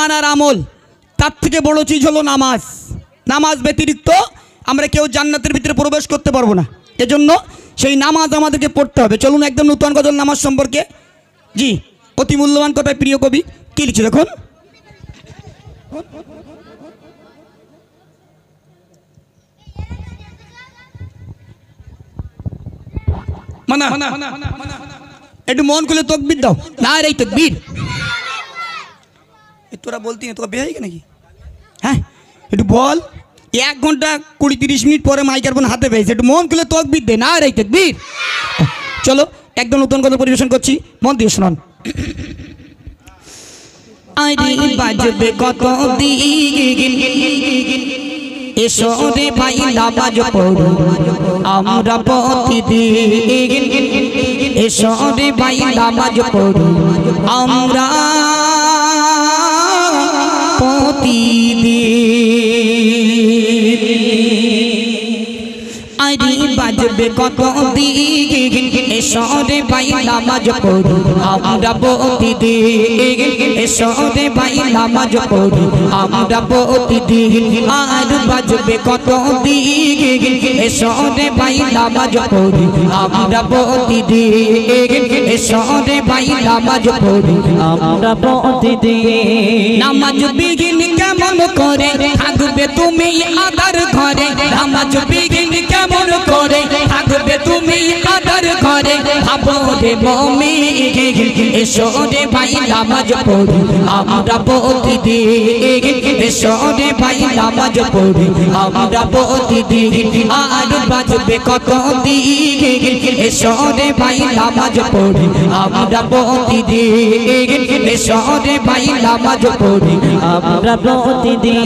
ইমান আর আমল, তার থেকে বড় চিজ হলো নামাজ। নামাজ ব্যতিরিক্ত আমরা কেউ জান্নাতের ভিতরে প্রবেশ করতে পারবো না। এজন্য সেই নামাজ আমাদেরকে পড়তে হবে। চলুন একদম নতুন গজল নামাজ সম্পর্কে। জি, অতি মূল্যবান কথায় প্রিয় কবি কি লিখছে দেখুন। একটু মন খুলে তকবীর দাও। না রে তকবীর, তোরা বলতি না তোরা বেহাই নাকি? হ্যাঁ একটু বল। 1 ঘন্টা 20-30 মিনিট পরে মাইক্রোফোন হাতে পেয়েছে, একটু মন খুলে তকবীর দে। না রে তকবীর। চলো একদম নতুন কথা পরিবেশন করছি, মন দিয়ে শুনুন। আরে বাজবে কত দিন, এসো রে ভাই নামাজ পড়ো আমরা প্রতিদিন। এসো রে ভাই নামাজ পড়ো আমরা প্রতিদিন। আরে বাজবে কত দিন, এসো রে ভাই নামাজ পড়ো আমরা প্রতিদিন। এসো রে ভাই নামাজ পড়ো আমরা প্রতিদিন। আর বাজবে কত দিন, এসো রে ভাই নামাজ পড়ো আমরা প্রতিদিন। এসো রে ভাই নামাজ পড়ো আমরা প্রতিদিন। নামাজ বিঘিন কেমন করে থাকবে তুমি আদার ঘরে। নামাজ বিঘিন কেমন করে থাকবে তুমি আদার ঘরে। ভাবো রে মুমিন, এসো রে ভাই নামাজ পড়ি আমরা প্রতিদিন। এসো রে ভাই নামাজ পড়ি আমরা প্রতিদিন। আর বাজবে কত দিন, এসো রে ভাই নামাজ পড়ি আমরা প্রতিদিন। এসো রে ভাই নামাজ পড়ি আমরা প্রতিদিন।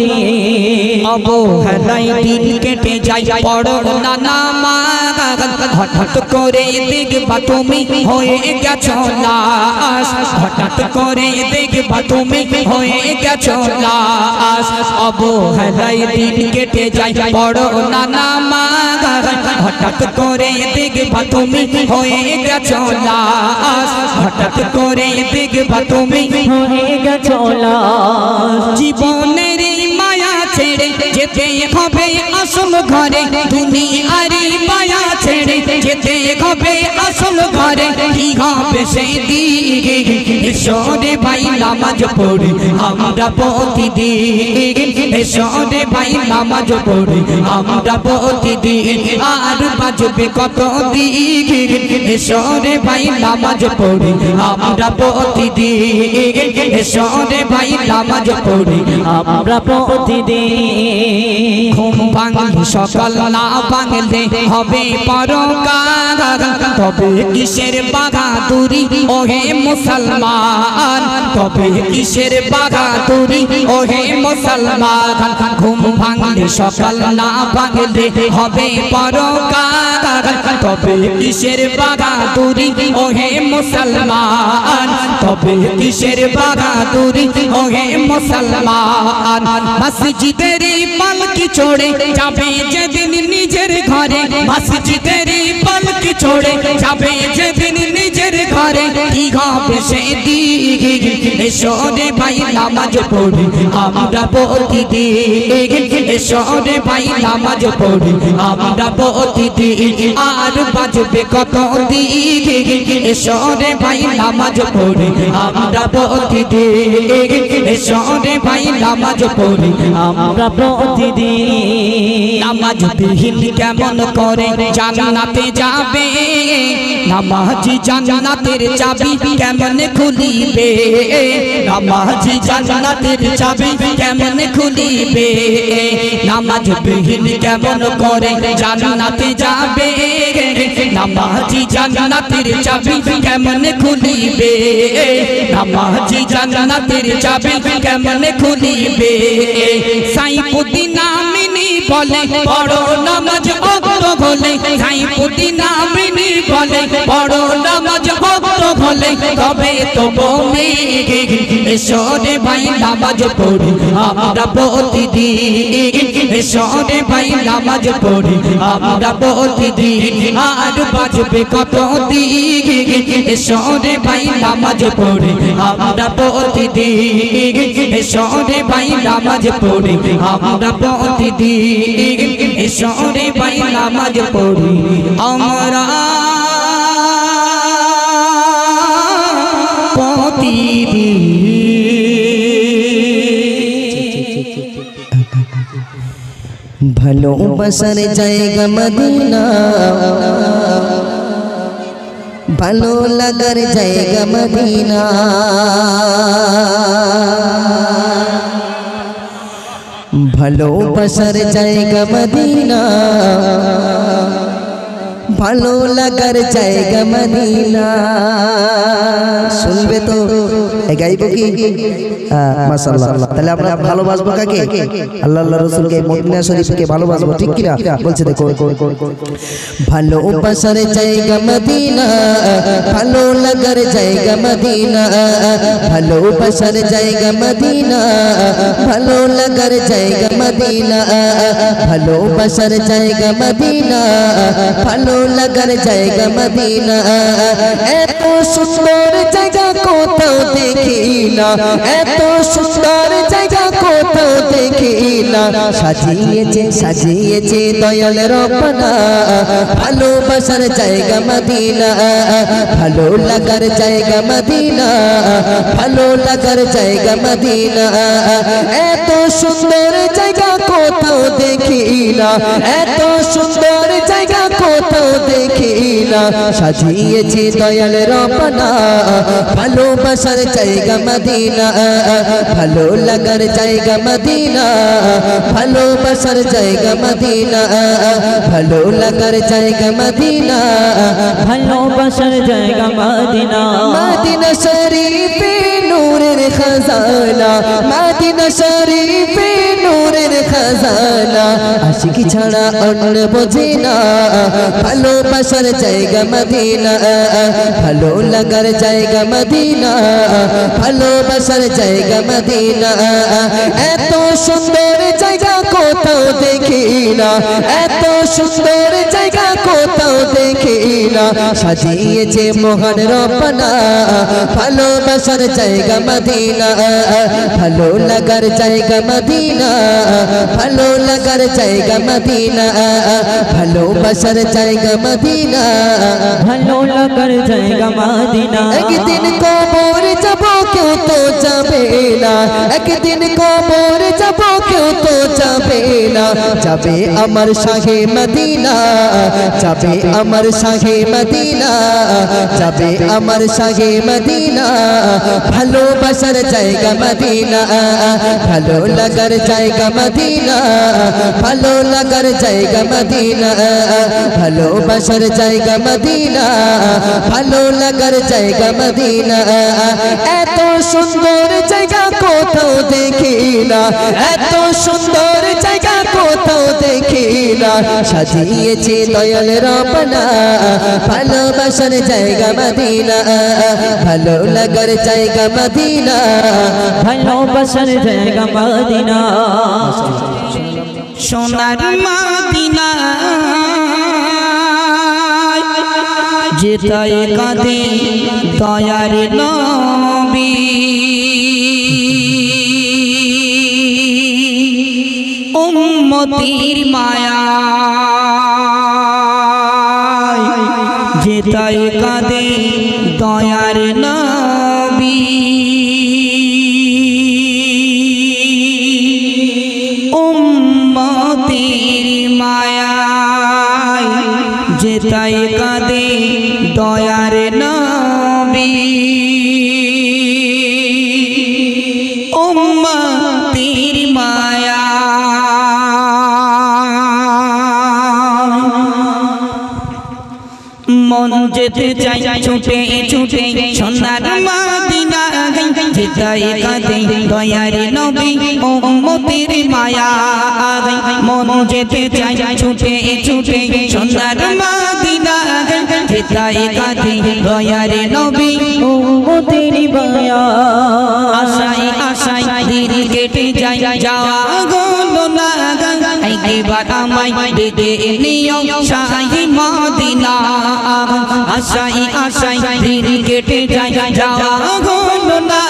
অবহেলায় দিন কেটে যায় পড়ো না নামাজ। হঠাৎ করে দেখবা তুমি হয়ে গেছো লাশ। হঠাৎ করে দেখবা তুমি হয়ে গেছো লাশ। অবহেলায় দিন কেটে যায় পড়ো না নামাজ। হঠাৎ করে দেখবা তুমি হয়ে গেছো লাশ। হঠাৎ করে দেখবা তুমি হয়ে গেছো লাশ। জীবনের মায়া ছেড়ে যেতে হবে আসল ঘরে। দুনিয়ার মায়া ছেড়ে যেতে হবে আসল ঘরে। কি হবে সেই দিন, এসো রে ভাই নামাজ পড়ি আমরা প্রতিদিন। এসো রে ভাই নামাজ পড়ি আমরা প্রতিদিন। আর বাজবে কত দিন, এসো রে ভাই নামাজ পড়ি আমরা প্রতিদিন। এসো রে ভাই নামাজ পড়ি আমরা প্রতিদিন। ঘুম ভাঙলে সকাল না ভাঙলে হবে পরকাল। তবে কিসের বাহাদুরি ওহে মুসলমান। তবে কিসের বাহাদুরি ওহে মুসলমান। ঘুম ভাঙলে সকাল না ভাঙলে হবে পরকাল। তবে কিসের বাহাদুরি ওহে মুসলমান। তবে কিসের বাহাদুরি ওহে মুসলমান। মসজিদের পালকি চড়ে যাবে যেদিন নিজের ঘরে। মসজিদের পালকি চড়ে যাবে যেদিন নিজের ঘরে। কি হবে সেদিন, এসো রে ভাই নামাজ পড়ি আমরা প্রতিদিন। এসো রে ভাই নামাজ পড়ি আমরা প্রতিদিন। আর বাজবে কত দিন, এসো রে ভাই নামাজ পড়ি আমরা প্রতিদিন। এসো রে ভাই নামাজ পড়ি আমরা প্রতিদিন। নামাজ বিহীন কেমন করে জান্নাতে যাবে। নামাজি জান্নাতের চাবি কেমন খুলিবে। নামাজি জান্নাতের চাবি কেমন খুলিবে। নামাজ বিহীন কেমন করে জান্নাতে যাবে। নামাজি জান্নাতের চাবি কেমন খুলিবে। নামাজি জান্নাতের চাবি কেমন খুলিবে। সাইফুদ্দিন আমিনী বলে বড় নামাজ ভক্ত হলে। সাইফুদ্দিন আমিনী বলে বড় নামাজ ভক্ত হলে তবে তো মুমিন। এসো রে ভাই নামাজ পড়ি আমরা প্রতিদিন। এসো রে ভাই নামাজ পড়ি আমরা প্রতিদিন। আর বাজবে কত দিন, এসো রে ভাই নামাজ পড়ি আমরা প্রতিদিন। এসো রে ভাই নামাজ পড়ি আমরা প্রতিদিন এসো রে ভাই নামাজ পড়ি আমরা প্রতিদিন। ভালোবাসার জায়গা মদিনা, ভালো লাগার জায়গা মদিনা, ভালোবাসার জায়গা মদিনা, ভালো লাগার জায়গা মদিনা। শুনবে তো গাইব কি? মাশাআল্লাহ। তাহলে আমরা ভালোবাসবো কাকে? আল্লাহ আল্লাহ রাসূলকে, মদিনা শরীফকে ভালোবাসবো, ঠিক কি না? বলছে দেখো, ভালোবাসার জায়গা মদিনা, ভালো লাগার জায়গা মদিনা, ভালোবাসার জায়গা মদিনা, ভালো লাগার জায়গা মদিনা, ভালোবাসার জায়গা মদিনা, ভালো লাগার জায়গা মদিনা। এত সুন্দর জায়গা কোথাও দেখি না, এত সুন্দর জায়গা কোথাও দেখি না। সাজিয়েছে সাজিয়েছে দয়াল রব্বানা, ভালোবাসার জায়গা মদিনা, ভালো লাগার জায়গা মদিনা, ভালো লাগার জায়গা মদিনা। এত সুন্দর জায়গা কোথাও দেখি না, এত সুন্দর জায়গা কোথাও দেখি না। সাজিয়েছে দয়াল রব্বানা, ভালোবাসার জায়গা মদিনা, ভালো লাগার জায়গা মদিনা, ভালোবাসার জায়গা মদিনা, ভালো লাগার জায়গা মদিনা, ভালোবাসার জায়গা মদিনা। মদিনা শরীফে নূরের খাজানা, মদিনা শরীফে নূরের খাজানা। আশিকি ছাড়া অন্য বোঝে না, ভালোবাসার জায়গা মদিনা, ভালো লাগার জায়গা মদিনা, ভালোবাসার জায়গা মদিনা। এত সুন্দর জায়গা কোথাও দেখি না, এত সুন্দর জায়গা কোথাও দেখি না। সাজিয়েছে মহান রব্বানা, ভালোবাসার জায়গা মদিনা, ভালো লাগার জায়গা মদিনা, ভালো লাগার জায়গা মদিনা, ভালোবাসার জায়গা মদিনা, ভালো লাগার জায়গা মদিনা। একদিন কবর যাব কেউ তো যাবে না, একদিন কবর যাব কেউ তো যাবে না। যাবে আমার শাহে মদিনা, যাবে আমার শাহে মদিনা, যাবে আমার শাহে মদিনা। ভালোবাসার জায়গা মদিনা, ভালো লাগার জায়গা মদিনা, ভালো লাগার জায়গা মদিনা, ভালোবাসার জায়গা মদিনা, ভালো লাগার জায়গা মদিনা। এত সুন্দর জায়গা কোথাও দেখি না, এত সুন্দর জায়গা কোথাও দেখি না। সাজিয়েছে দয়াল রব্বানা, ভালোবাসার জায়গা মদিনা, ভালো লাগার জায়গা মদিনা, ভালোবাসার জায়গা মদিনা। সোনার মদিনা যেটাই কাঁদে দয়ার নবী, উম্মতির মায়া যেটাই কাঁদে দয়ার নবী, উম্মতির মায়া যেটাই কাঁদে দয়ার নবী, উম্মতির মায়া। মন যেতে চাই ছুটে ছুটে সোনার মদিনা, যেটাই কাঁদে দয়ার নবী, উম্মতির মায়া। মন যেতে চাই ছুটে ছুটে সোনার মদিনা, যেটাই কাঁদে দয়ার নবী, উম্মতির মায়া। আশাই আশাই দিন কেটে যায় যাওয়া গো না, একবার আমায় ডেকে নিও শাহী মদিনা। আশাই আশাই দিন কেটে যায় যাওয়া গো না,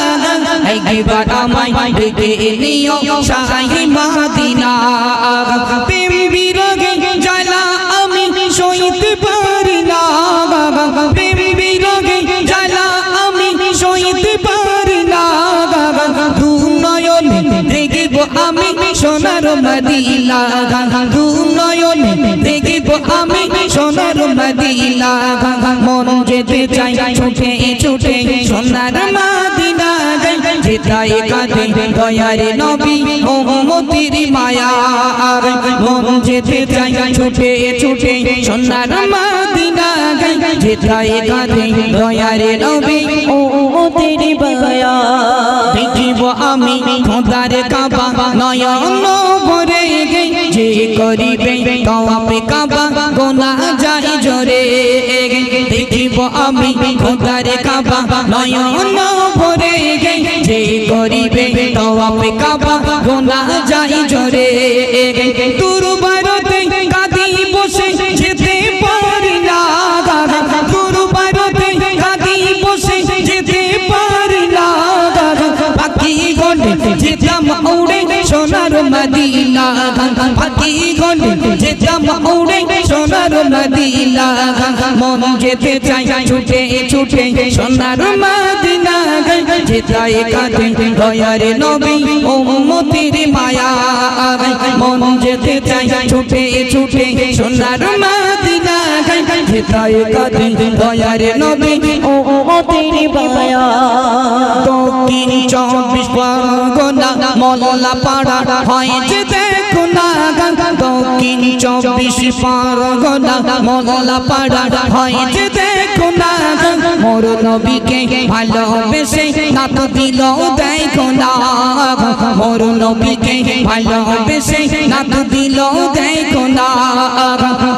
এবার আমায় ডেকে নিও শাহে মদিনা প্রেম বিরহে জ্বালা আমি সইতে পারি না প্রেম বিরহে জ্বালা আমি সইতে পারি না দু নয়নে দেখিব আমি সোনার মদিনা দু নয়নে দেখিব আমি সোনার মদিনা মন যেতে চাই ছুটে ছুটে সোনার মদিনা যেতাই কাঁদে দয়ার নবী উম্মতির মায়া মন যেতে চাই ছুটে ছুটে সোনার মদিনা যেতাই কাঁদে দয়ার নবী উম্মতির মায়া দেখিব আমি খোদার কাবা নয়ন ভরে যে করিবে তওয়াফে কাবা গুনাহ যায় জোরে দেখিব আমি খোদার কাবা নয়ন ভরে যে করিবে তওয়াফে কাবা গুনাহ যায় জোরে দুর্বারতে কাঁদি বসে যেতে পারি না দুর্বারতে কাঁদি বসে যেতে পারি না পাখি গন্ডে যেতাম উড়ে সোনার মদিনা পাখি গন্ডে যেতাম উড়ে সোনার মদিনা মন যেতে চাই ছুটে ছুটে সোনার মদিনা যেতাই কাঁদে দয়ার নবী উম্মতির মায়া মন যেতে চাই ছুটে ছুটে সোনার মদিনা যেতাই কাঁদে দয়ার নবী উম্মতির মায়া দক্ষিণ 24 পরগনা মোল্লা পাড়া হয়েছে দেখো না দক্ষিণ 24 পরগনা মোল্লা পাড়া হয়েছে দেখো না মোর নবীকে ভালোবেসে নাত দিল দেখো না মোর নবীকে ভালোবেসে নাত দিল দেখো না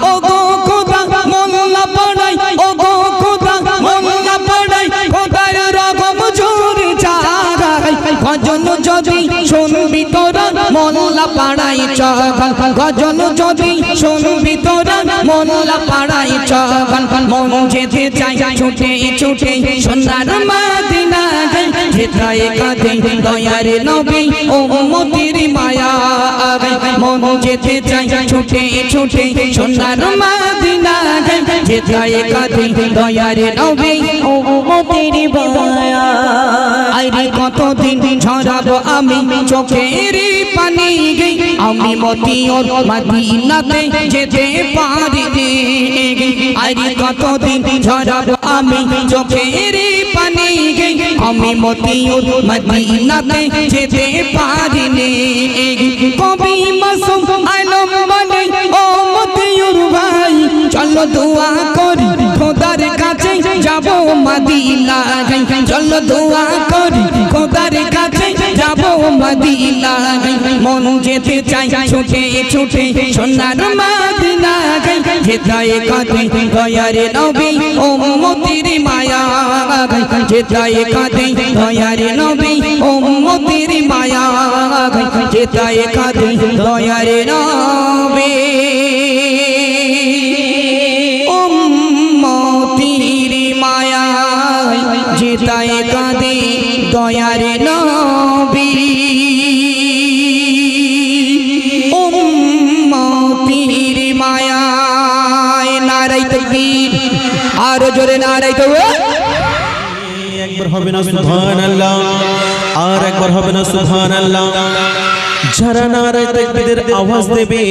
ও গো খোদা মোল্লা পাড়াই ও গো খোদা মোল্লা পাড়াই খোদার রকম জোরে চাগাই গজল যদি শুনবি তোরা মোল্লা পাড়াই চগাল গজল যদি শুনবি তোরা মোল্লা পাড়াই চগাল মন যেতে চাই ছুটে ছুটে সোনার মদিনা যেতাই কাঁদে দয়ার নবী উম্মতির মায়া মন যেতে চাই ছুটে ছুটে সোনার মদিনা যেতাই কাঁদে দয়ার নবী উম্মতির মায়া আইরে কতদিন ঝরাবো আমি চোখের পানি আমি মতিউর মদিনাতে যেতে পারি আইরে কতদিন ঝরাবো আমি চোখের পানি আমি মতিউর মদিনাতে যেতে পারি কবি মাসুম আলম বলে ও মতিউর ভাই চলো দোয়া করি খোদার কাছে যাব মদিনা চলো দোয়া করি খোদার কাছে যাব মদিনা মন যেতে চাই ছুটে ছুটে সোনার মদিনা যেতাই কাঁদে দয়ার নবী উম্মতির মায়া যেতাই কাঁদে দয়ার নবী উম্মতির মায়া যেতাই কাঁদে দয়ার নবী উম্মতির মায়া যেতাই কাঁদে দয়ার নবী উম্মতির মায়া নারায়ে তাকবীর আর জোরে নারায়ে তাকবীর একবার হবে না সুবহানাল্লাহ আর একবার হবে না সুবহানাল্লাহ যারা নারায়ে তাকবীরের আওয়াজ দেবে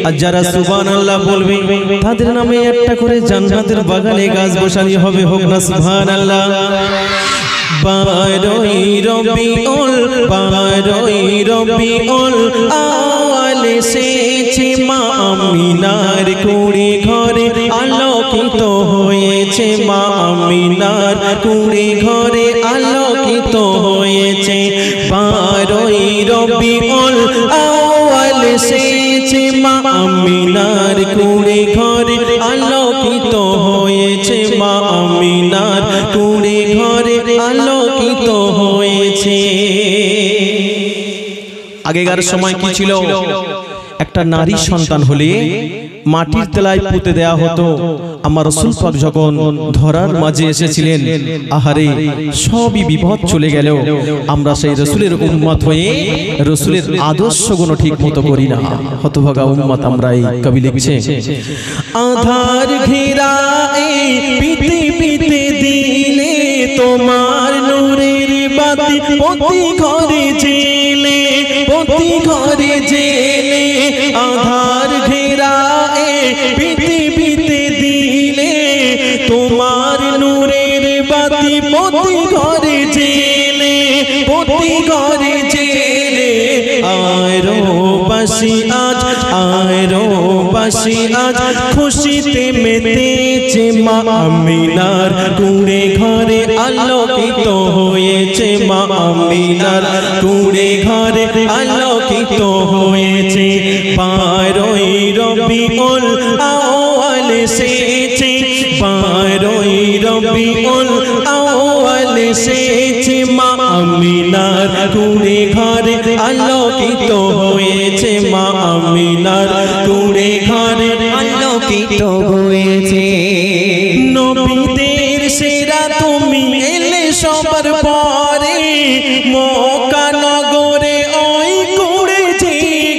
আর যারা সুবহানাল্লাহ বলবে তাদের নামে একটা করে জান্নাতের বাগানে গাছ বসানো হবে হোক না সুবহানাল্লাহ বারোই রবিউল আউয়াল এসেছে মা আমিনার কুড়ি ঘরে আলোকিত হয়েছে মা আমিনার কুড়ি ঘরে আলোকিত হয়েছে বারোই রবিউল আউয়াল এসেছে মা আমিনার কুড়ি ঘরে আলোকিত হয়েছে মা আমিনার কুড়ি ঘরে আলোকিত হয়েছে। আগেকার সময় কি ছিল, একটা নারী সন্তান হলে মাটির তলায় পুঁতে দেয়া হতো। আমার রাসূল পাক যখন ধরার মাঝে এসেছিলেন, আহারে সবই বিপদ চলে গেল। আমরা সেই রাসূলের উম্মত হয়ে রাসূলের আদর্শগুলো ঠিক মতো করি না, হতভাগা উম্মত আমরা। এই কবি লিখছে, আধার ঘেরা এই পৃথিবীতে দিলে তোমার নূরের বাতি প্রতি ঘরে জেলে, প্রতি ঘরে জেলে। আধার ঘেরা এই পৃথিবীতে দিলে তোমার নূরের বাতি প্রতি ঘরে জেলে, প্রতি ঘরে জেলে। আয়রো বাসি আজ, আয়রো বাসি আজ খুশিতে মেতেছে মা আমিনার কুঁড়ে ঘরে আলোকিত হয়েছে। মা আমিনার কুঁড়ে ঘরে আলোকিত হয়েছে। 12ই রবিউল আউয়াল এসেছে, 12ই রবিউল আউয়াল এসেছে। মা আমিনার কুঁড়ে ঘরে আলোকিত হয়েছে। মা আমিনার কুঁড়ে ঘরে আলোকিত হয়েছে। নবীদের সেরা তুমি এলে সবার পরে, মক্কা নগরে ওই কুঁড়েছে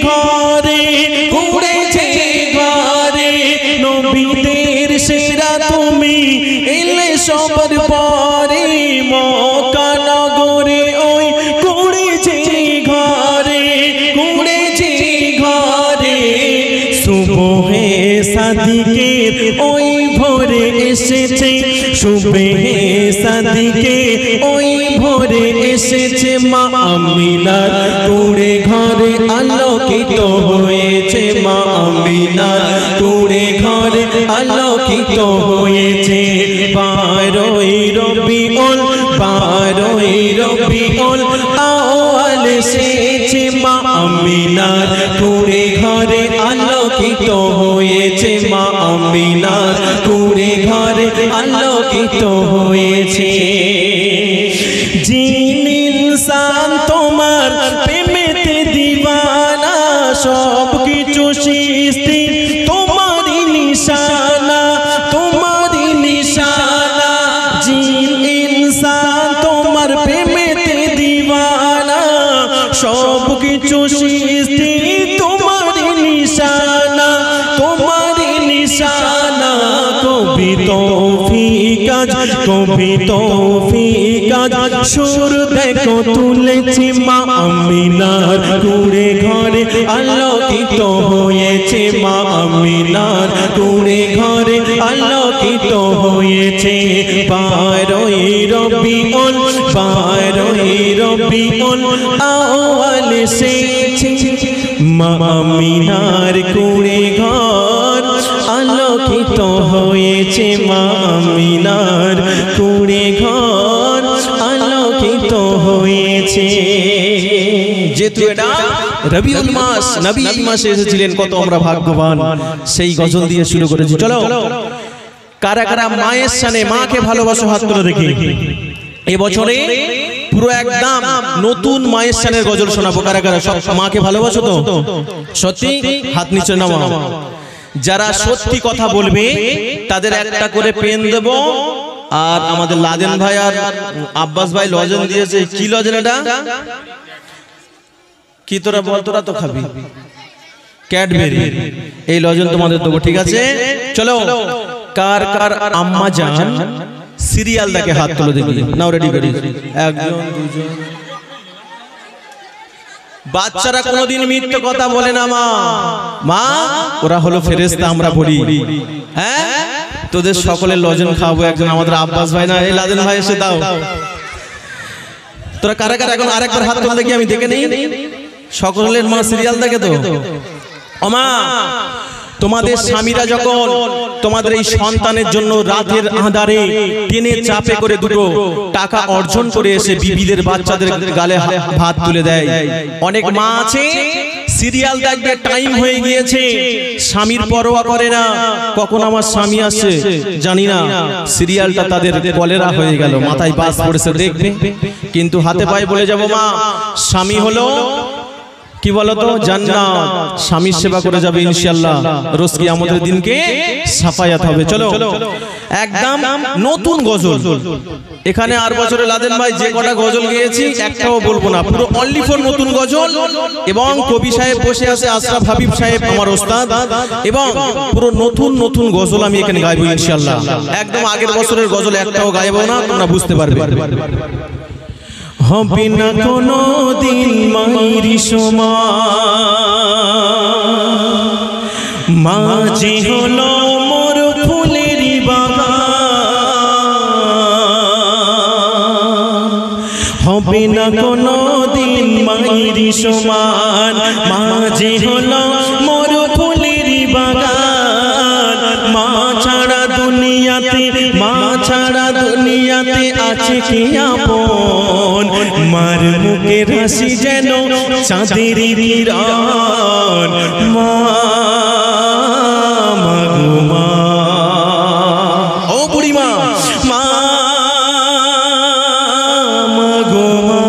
ঘরে, কুঁড়েছে ঘরে। নবীদের সেরা তুমি এলে সবার পরে, মক্কা নগরে ওই কুঁড়েছে ঘরে, কুঁড়েছে ঘরে। সুবহে সাদিকের ওই ভোরে এসেছে, সুবহে সাদিকের ওই ভোরে এসেছে। মা আমিনার কুঁড়ে ঘরে আলোকিত হয়েছে। মা আমিনার কুঁড়ে ঘরে আলোকিত হয়েছে। 12ই রবিউল, 12ই রবিউল আউয়াল এসেছে। মা আমিনার কুঁড়ে ঘরে আলোকিত হয়েছে। মা আমিনার কুঁড়ে ঘরে আলোকিত হয়েছে। জিন ইনসান তোমার প্রেমেতে দিওয়ানা, সব কিছু সৃষ্টি তোমারই নিশানা, তোমারই নিশানা। জিন ইনসান তোমার প্রেমেতে দিওয়ানা, সব কিছু সৃষ্টি তোমারই নিশানা, তোমারই নিশানা। কবি তৌফিক আজ, কবি তৌফিক আজ সুর দেখো তুলেছি। মা আমিনার কুঁড়ে ঘরে আলোকিত হয়েছে। মা আমিনার কুঁড়ে ঘরে আলোকিত হয়েছে। 12ই রবিউল, 12ই রবিউল আউয়াল এসেছে। মা আমিনার কুঁড়ে ঘর আলোকিত হয়েছে। মা আমিনার কুঁড়ে ঘর আলোকিত হয়েছে। যেহেতু এটা রবিউল মাস, নবী এই মাসে এসেছিলেন, কত আমরা ভাগ্যবান। সেই গজল দিয়ে শুরু করেছি। চলো, কারা কারা মায়ের সানে, মাকে ভালোবাসো, হাত তুলে দেখি। এবছরে পুরো একদম নতুন মায়ের সানের গজল শোনাবো। কারা কারা সব মাকে ভালোবাসো তো? সত্যি হাত নিচে নামাও। যারা সত্যি কথা বলবে তাদের একটা করে পেন দেব। আর আমাদের লাদেন ভাই আর আব্বাস ভাই লজেন দিয়েছে। কি লজেন এটা? কি তোরা বল, তোরা তো খাবি ক্যাডবেরি। এই লজেন তোমাদের দেবো, ঠিক আছে? চলো, কার কার আম্মা জান সিরিয়াল দেখে হাত তুলে দেখি। নাও রেডি করি। একজন, দুজন। বাচ্চারা কোনোদিন মিথ্যে কথা বলে না। মা, মা ওরা হলো ফেরেশতা, আমরা বলি। হ্যাঁ, তোদের সকলের লজেন খাওয়াবো। একজন আমাদের আব্বাস ভাই না, এই লাদেন ভাই এসে দাও। তোরা কারা কারা এখন আরেকবার হাত তুলে দেখি, আমি দেখে নেই। সকলের মা সিরিয়াল দেখে তো? ও মা, তোমাদের স্বামীরা যখন তোমাদের এই সন্তানের জন্য রাতের আঁধারে টেনে চাপে করে দুটো টাকা অর্জন করে এসে বিবিদের বাচ্চাদের গালে ভাত তুলে দেয়, অনেক মা আছে সিরিয়াল দেখবে, টাইম হয়ে গিয়েছে, স্বামীর পরোয়া করে না, কখন আমার স্বামী আসছে জানি না, সিরিয়ালটা তাদের কলেরা হয়ে গেল, মাথায় বাস পড়েছে দেখবে, কিন্তু হাতে পায়ে বলে যাব মা, স্বামী হলো কি বলতো জান্নাত স্বামীর সেবা করে যাবে ইনশাআল্লাহ রোজ কিয়ামতের দিনকে সাফায়াত হবে চলো একদম নতুন গজল এখানে আর বছরে লাদেন ভাই যে কটা গজল গেয়েছি একটাও বলবো না পুরো অনলি ফর নতুন গজল এবং কবি সাহেব বসে আছে আশরাফ হাবিব সাহেব আমার ওস্তাদ এবং পুরো নতুন গজল আমি এখানে গাইবো ইনশাআল্লাহ একদম আগের বছরের গজল একটাও গাইবো না তোমরা বুঝতে পারবে হবে না কোনো দিন মায়ের সমান মাঝে হলো মোর ফুলের বাগান হবে না কোনো দিন মায়ের সমান মাঝে হলো মোর ফুলের বাগান মা ছাড়া দুনিয়াতে আছে কি আপন মার মুখের হাসি যেন চাঁদের কিরণ মা গো মা ও বুড়ি মা মা গো মা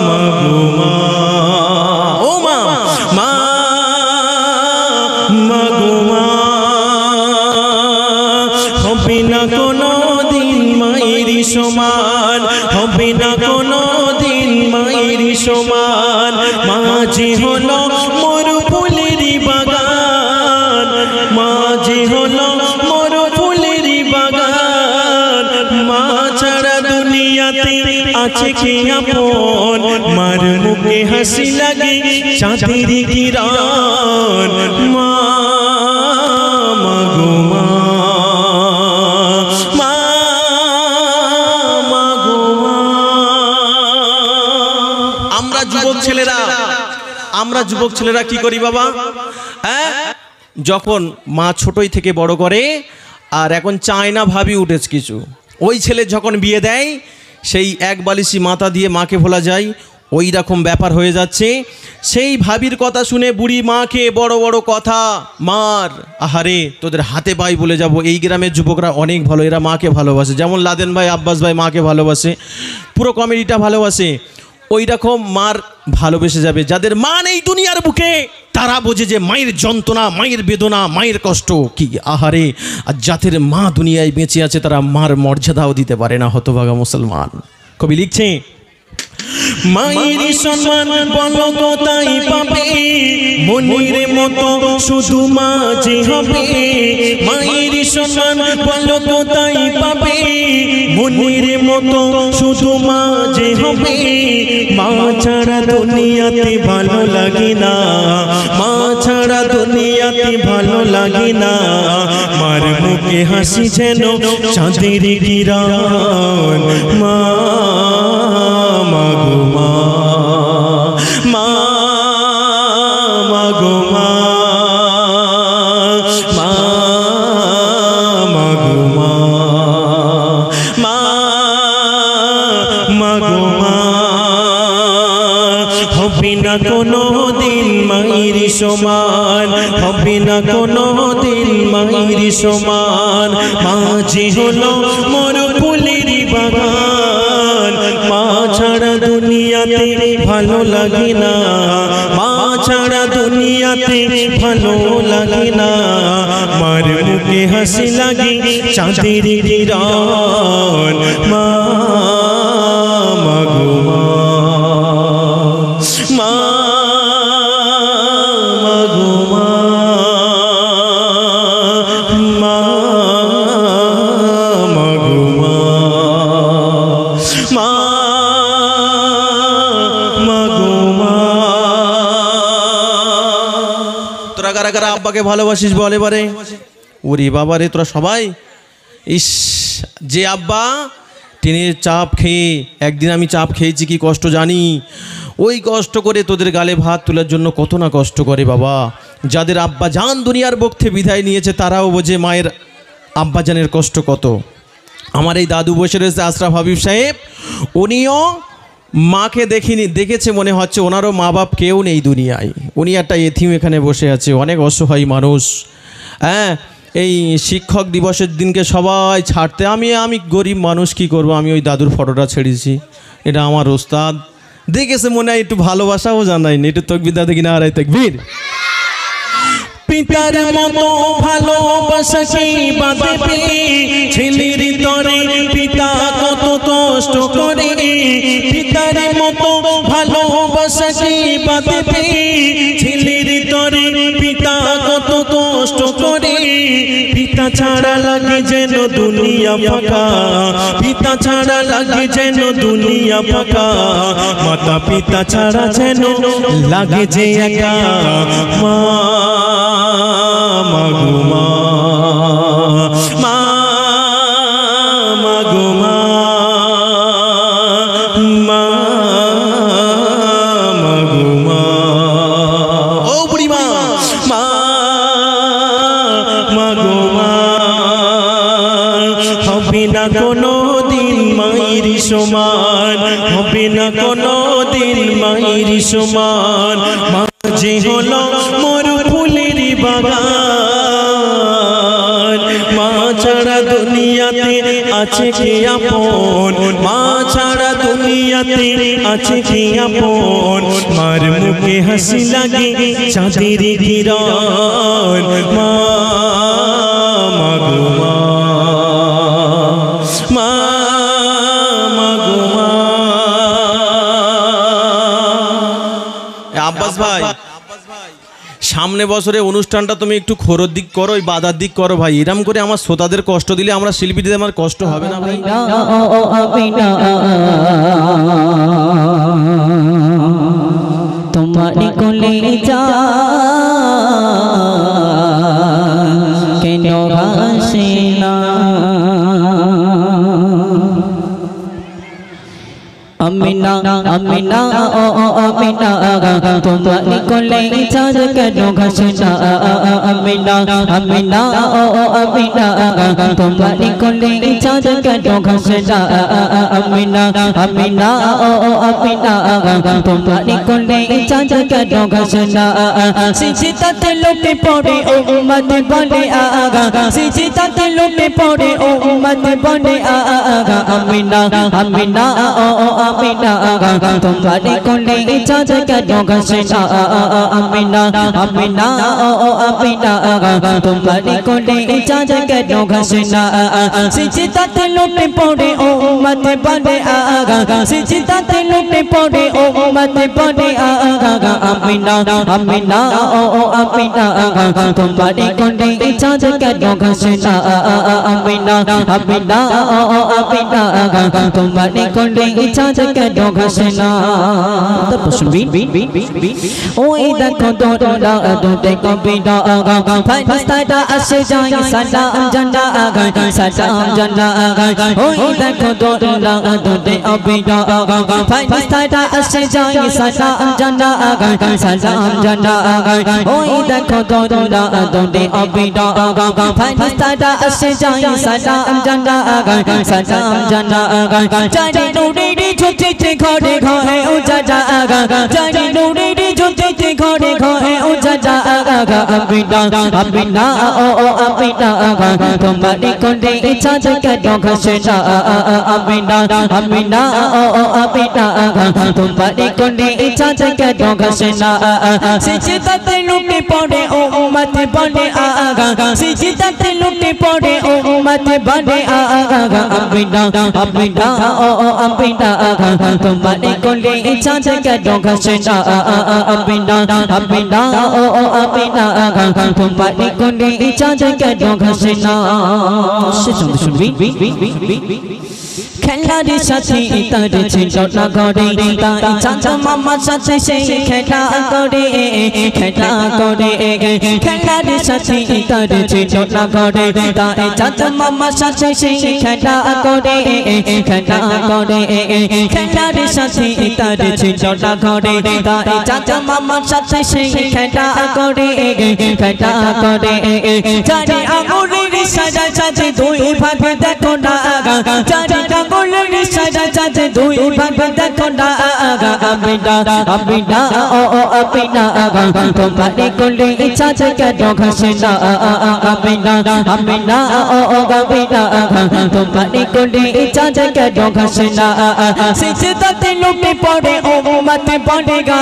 মা গো মা ও মা মা গো মা হবে না কোনো দিন মায়ের সমান হবে না কোনো দিন মায়ের সমান মাঝে হলো মোর ফুলের বাগান মাঝে হলো মোর ফুলের বাগান মা ছাড়া দুনিয়াতে আছে কি আপন মার মুখে হাসি লাগে চাঁদের কিরণ মা গো মা আমরা যুবক ছেলেরা কি করি বাবা যখন মা ছোটই থেকে বড় করে আর এখন চায় না ভাবি উঠেছে কিছু ওই ছেলে যখন বিয়ে দেয় সেই এক বালিশি মাথা দিয়ে মাকে ভোলা যায় ওই রকম ব্যাপার হয়ে যাচ্ছে সেই ভাবির কথা শুনে বুড়ি মাকে বড় বড় কথা মার আহারে তোদের হাতে পাই বলে যাব এই গ্রামের যুবকরা অনেক ভালো এরা মাকে ভালোবাসে যেমন লাদেন ভাই আব্বাস ভাই মাকে ভালোবাসে পুরো কমিটিটা ভালোবাসে ওই রকম মার ভালোবেসে যাবে যাদের মা নেই দুনিয়ার বুকে তারা বোঝে যে মায়ের যন্ত্রণা মায়ের বেদনা মায়ের কষ্ট কি আহারে আর যাদের মা দুনিয়ায় বেঁচে আছে তারা মার মর্যাদাও দিতে পারে না হতভাগা মুসলমান কবি লিখছে মায়ের সম্মান বলো কোথায় পাবে মনির মতো শুধু মা যে হবে মায়ের সম্মান বলো কোথায় পাবে মনির মতো শুধু মা যে হবে মা ছাড়া দুনিয়াতে ভালো লাগে না মা ছাড়া দুনিয়াতে ভালো লাগে না মার মুখে হাসি যেন চাঁদের কিরণ মা গো মা মা গো মা মা গো মা মা গো মা হবে না কোনো দিন মায়ের সমান হবে না কোনো দিন মায়ের সমান মাঝে হলো মোর ফুলের বাগান মা ছাড়া দুনিয়াতে ভালো লাগে না মা ছাড়া দুনিয়াতে ভালো লাগে না মার মুখে হাসি লাগে চাঁদের কিরণ মা গো মা গো মা গো মা তোরা কারা কারা আব্বাকে ভালোবাসিস বল এবারে ওরে বাবা রে তোরা সবাই ইস যে আব্বা টিনের চাপ খেয়ে একদিন আমি চাপ খেয়েছি কি কষ্ট জানি ওই কষ্ট করে তোদের গালে ভাত তোলার জন্য কত না কষ্ট করে বাবা যাদের আব্বা জান দুনিয়ার বক্ষে বিদায় নিয়েছে তারাও বোঝে মায়ের আব্বাজানের কষ্ট কত আমার এই দাদু বসে রয়েছে আশরাফ হাবিব সাহেব উনিও মাকে দেখেছে মনে হচ্ছে ওনারও মা বাপ কেউ নেই দুনিয়ায় উনি একটা এতিম এখানে বসে আছে অনেক অসহায় মানুষ হ্যাঁ এই শিক্ষক দিবসের দিনকে সবাই ছাড়তে আমি গরিব মানুষ কি করব, আমি ওই দাদুর ফটোটা ছেড়েছি। এটা আমার ওস্তাদ দেখেছে, মনে হয় একটু ভালোবাসাও জানাইনি, একটু তকবির দাদা কিনা আড়াই তকবির। পিতার মতো ভালোবাসা কি বাঁধবে ছেলের তরে, পিতা কত কষ্ট করে। পিতার মতো ভালোবাসা কি বাঁধবে ছেলের তরে, পিতা কত কষ্ট করে। পিতা ছাড়া লাগে যেন দুনিয়া ফাঁকা, পিতা ছাড়া লাগে যেন দুনিয়া ফাঁকা। মাতা পিতা ছাড়া যেন লাগে যে একা। মা মাগো মা, মা মাগো মা, মা মাগো মা। ও বুড়িমা, মা মাগো মা। হবে না কোনো দিন মায়ের সমান, হবে না কোনো দিন মায়ের সমান। মা যে হলো মোর ফুলের বাগান, মা ছাড়া দুনিয়াতে আছে কে আপন, মা ছাড়া দুনিয়াতে আছে কে আপন। মার মুখে হাসি লাগে চাঁদের কিরণ। মা মাগো মা, মা মাগো মা। আব্বাস ভাই, সামনে বছরে অনুষ্ঠানটা তুমি একটু খোরর দিক করো, ওই বাধার দিক করো ভাই। এরম করে আমার শ্রোতাদের কষ্ট দিলে আমরা শিল্পীদের আমার কষ্ট হবে না ভাই? তোমার কোলে যা কেন ভাসে না, আমিনা আমিনা ও আমিনা তোমার কোলে চাঁদ কেন ঘাসে না। আমিনা আমিনা ও আমিনা তোমার কোলে চাঁদ কেন ঘাসে না। আমিনা আমিনা ও আমিনা তোমার কোলে চাঁদ কেন ঘাসে না। সিজদাতে লুটে পড়ে ও উম্মত বলে আগা, সিজদাতে লুটে পড়ে ও উম্মত বলে আগা। আমিনা আমিনা ও আমিনা তোমার কোলে চাঁদ কেন ঘাসে না। আমিনা আমিনা ও আমিনা তোমার কোলে চাঁদ কেন ঘাসে না। সিজদাতে লুটে পড়ে ও উম্মত বলে আগা, সিজদাতে লুটে পড়ে ও উম্মত বলে আগা। আমিনা আমিনা ও আমিনা তোমার কোলে চাঁদ কেন ঘাসে না। আমিনা আমিনা ও আমিনা তোমার কোলে চাঁদ কেন ঘাসে না। ওই দেখো দোলা দুটে কবিরা আগা, ফারিস্তারা আসে যায় সালাম জানা আগা, সালাম জানা আগা। ওই দেখো দোলা দুটে কবিরা আগা, ফারিস্তারা আসে যায় সালাম জানা আগা, সালাম জানা আগা। ওই দেখো দোলা দুটে কবিরা আগা, ফারিস্তারা আসে যায় সালাম জানা আগা, সালাম জানা আগা। চারি নুরের ঝুঁকিতে ঘরে ঘরে উজাড়া আগা, চারি নুরের ঝুঁকিতে ঘরে ঘরে উজাড়া আগা। আমিনা আমিনা ও আমিনা তোমার কোলে চাঁদ কেন ঘাসে না। আমিনা আমিনা ও আমিনা তোমার কোলে চাঁদ কেন ঘাসে না। সিজদাতে লুটে পড়ে ও উম্মত বলে আগা, সিজদাতে লুটে পড়ে ও উম্মত বলে আগা। আমিনা আমিনা ও আমিনা তোমার কোলে চাঁদ কেন ঘাসে না। আমিনা আমিনা ও আমিনা তোমার কোলে চাঁদ কেন ঘাসে না। শুনবি খেলার সাথে তার ছিল না ঘরে, তাই চাচা মামার সাথে সেই খেলা করে, খেলা করে। খেলার সাথে তার ছিল না ঘরে, তাই চাচা মামার সাথে সেই খেলা করে, খেলা করে। খেলার সাথে তার ছিল না ঘরে, তাই চাচা মামার সাথে সেই খেলা করে, খেলা করে। চারি আঙুলের সাজা সাজে দুই ভাগে দেখো না আগা, চারি আঙুলের ছাড়া চাঁদ দুই ভাগ দেখো না আমিনা আমিনা ও আমিনা তোমারে কোলে চাঁদ কেন ঘাসে না আমিনা আমিনা ও আমিনা তোমারে কোলে চাঁদ কেন ঘাসে না সিজদাতে লুটে পড়ে উম্মত পড়েগা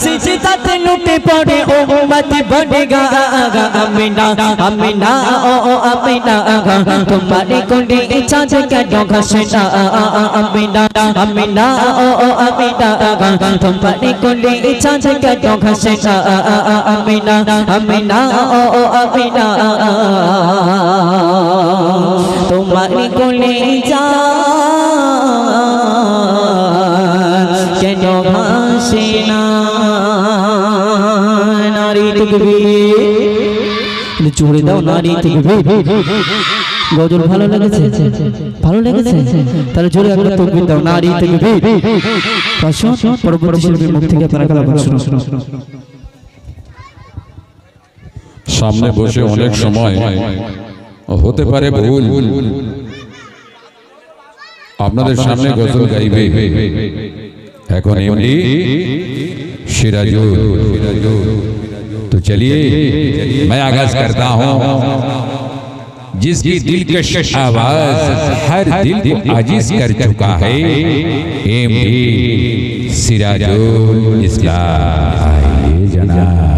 সিজদাতে লুটে পড়ে উম্মত পড়েগা আমিনা আমিনা ও আমিনা তোমারে কোলে চাঁদ কেন ঘাসে না আমিনা আমিনা ও আমিনা তোমারে কোলে চাঁদ কেন ঘাসে না আমিনা আমিনা ও আমিনা তোমারে কোলে চাঁদ কেন ঘাসে না নারী তাকবীর জোরে দাও নারী তাকবীর গজল ভালো লেগেছে ভালো লেগেছে তাহলে জোরে একবার তাকবীর দাও নারী তাকবীর পাশো পরবর্তী শিল্পীর মুখ থেকে আপনারা কালাম শুনুন সামনে বসে অনেক সময় হতে পারে ভুল আপনাদের সামনে গজল গাইবে এখন এমডি सिराजुल तो चलिए मैं आगाज करता हूँ जिसकी दिलकश आवाज हर दिल को आजिज कर चुका है एमडी सिराजुल इस्लाम आइए जनाब